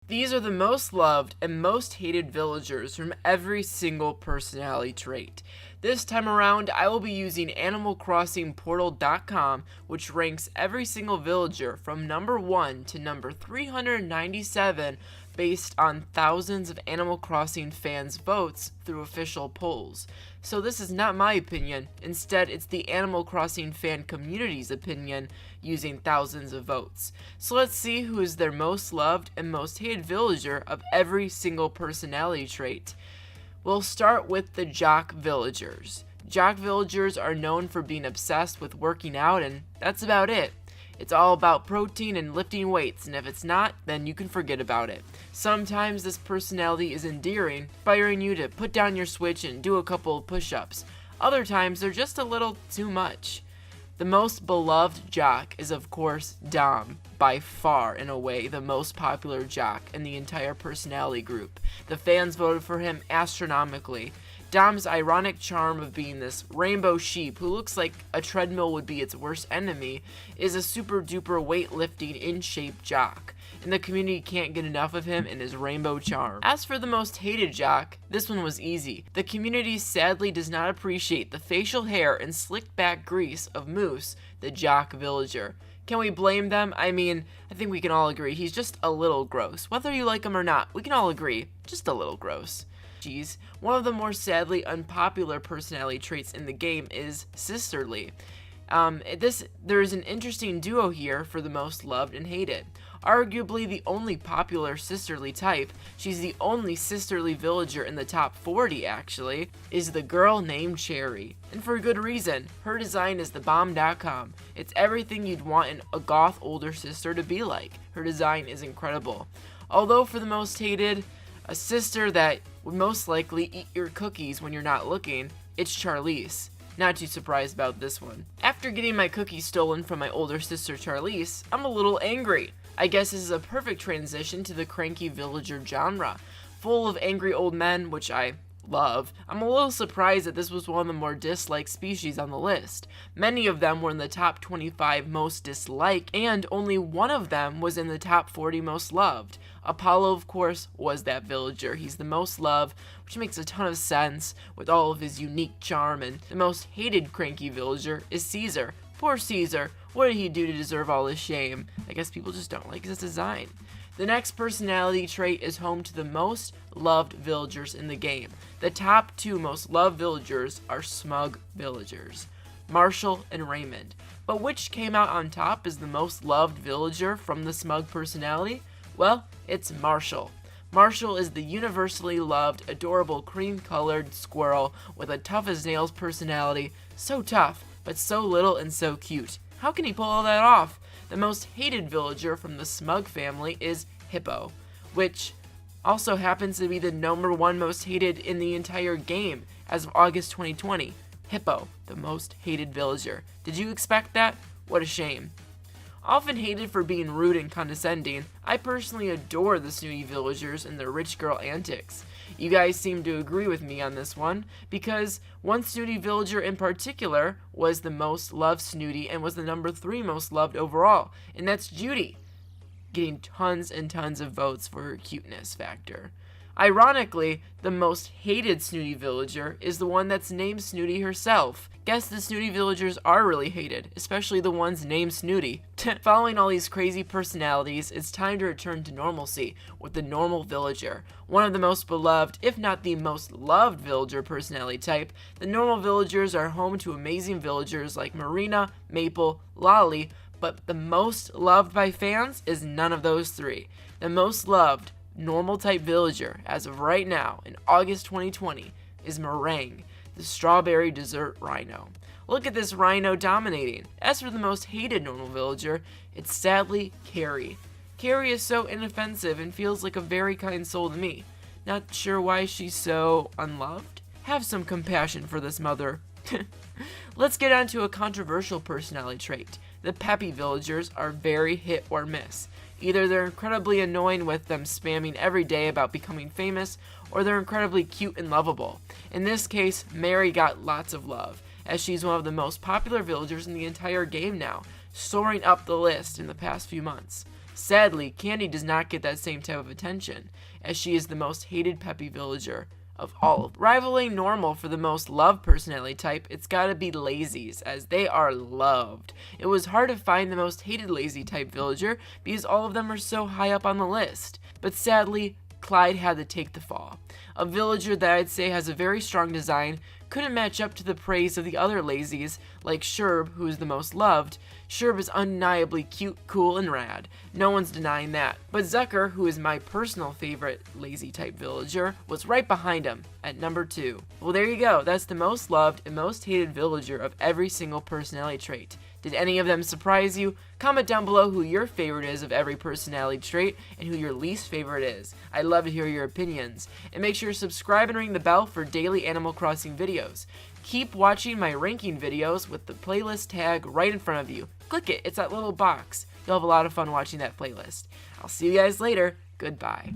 These are the most loved and most hated villagers from every single personality trait. This time around, I will be using AnimalCrossingPortal.com, which ranks every single villager from number 1 to number 397 based on thousands of Animal Crossing fans' votes through official polls. So this is not my opinion, instead it's the Animal Crossing fan community's opinion using thousands of votes. So let's see who is their most loved and most hated villager of every single personality trait. We'll start with the Jock Villagers. Jock Villagers are known for being obsessed with working out, and that's about it. It's all about protein and lifting weights, and if it's not, then you can forget about it. Sometimes this personality is endearing, inspiring you to put down your Switch and do a couple of push-ups. Other times, they're just a little too much. The most beloved Jock is, of course, Dom, by far, in a way, the most popular Jock in the entire personality group. The fans voted for him astronomically. Dom's ironic charm of being this rainbow sheep who looks like a treadmill would be its worst enemy is a super duper weightlifting in shape Jock, and the community can't get enough of him and his rainbow charm. As for the most hated Jock, this one was easy. The community sadly does not appreciate the facial hair and slicked back grease of Moose, the Jock Villager. Can we blame them? I mean, I think we can all agree he's just a little gross. Whether you like him or not, we can all agree, just a little gross. One of the more sadly unpopular personality traits in the game is sisterly. There is an interesting duo here for the most loved and hated. Arguably the only popular sisterly type, she's the only sisterly villager in the top 40 actually, is the girl named Cherry. And for good reason, her design is thebomb.com. It's everything you'd want a goth older sister to be like. Her design is incredible. Although for the most hated, a sister that would most likely eat your cookies when you're not looking, it's Charlize. Not too surprised about this one. After getting my cookies stolen from my older sister Charlize, I'm a little angry. I guess this is a perfect transition to the cranky villager genre. Full of angry old men, which I love, I'm a little surprised that this was one of the more disliked species on the list. Many of them were in the top 25 most disliked, and only one of them was in the top 40 most loved. Apollo, of course, was that villager. He's the most loved, which makes a ton of sense with all of his unique charm, and the most hated cranky villager is Caesar. Poor Caesar, what did he do to deserve all this shame? I guess people just don't like his design. The next personality trait is home to the most loved villagers in the game. The top 2 most loved villagers are smug villagers, Marshall and Raymond. But which came out on top as the most loved villager from the smug personality? Well, it's Marshall. Marshall is the universally loved, adorable cream-colored squirrel with a tough-as-nails personality, so tough, but so little and so cute. How can he pull all that off? The most hated villager from the smug family is Hippo, which also happens to be the number 1 most hated in the entire game as of August 2020. Hippo, the most hated villager. Did you expect that? What a shame. Often hated for being rude and condescending, I personally adore the snooty villagers and their rich girl antics. You guys seem to agree with me on this one, because one snooty villager in particular was the most loved snooty and was the number 3 most loved overall, and that's Judy, getting tons and tons of votes for her cuteness factor. Ironically, the most hated snooty villager is the one that's named Snooty herself. Guess the snooty villagers are really hated, especially the ones named Snooty. Following all these crazy personalities, it's time to return to normalcy with the normal villager. One of the most beloved, if not the most loved villager personality type, the normal villagers are home to amazing villagers like Marina, Maple, Lolly, but the most loved by fans is none of those 3. The most loved normal type villager as of right now in August 2020 is Meringue, the strawberry dessert rhino. Look at this rhino dominating. As for the most hated normal villager, it's sadly Carrie. Carrie is so inoffensive and feels like a very kind soul to me. Not sure why she's so unloved? Have some compassion for this mother. Let's get on to a controversial personality trait. The peppy villagers are very hit or miss. Either they're incredibly annoying with them spamming every day about becoming famous, or they're incredibly cute and lovable. In this case, Mary got lots of love, as she's one of the most popular villagers in the entire game now, soaring up the list in the past few months. Sadly, Candy does not get that same type of attention, as she is the most hated Peppy villager of all. Rivaling Normal for the most loved personality type, it's gotta be Lazy's, as they are loved. It was hard to find the most hated Lazy type villager because all of them are so high up on the list. But sadly, Clyde had to take the fall. A villager that I'd say has a very strong design, couldn't match up to the praise of the other Lazies, like Sherb, who is the most loved. Sherb is undeniably cute, cool, and rad. No one's denying that. But Zucker, who is my personal favorite Lazy type villager, was right behind him, at number 2. Well, there you go. That's the most loved and most hated villager of every single personality trait. Did any of them surprise you? Comment down below who your favorite is of every personality trait and who your least favorite is. I'd love to hear your opinions. And make sure to subscribe and ring the bell for daily Animal Crossing videos. Keep watching my ranking videos with the playlist tag right in front of you. Click it, it's that little box. You'll have a lot of fun watching that playlist. I'll see you guys later. Goodbye.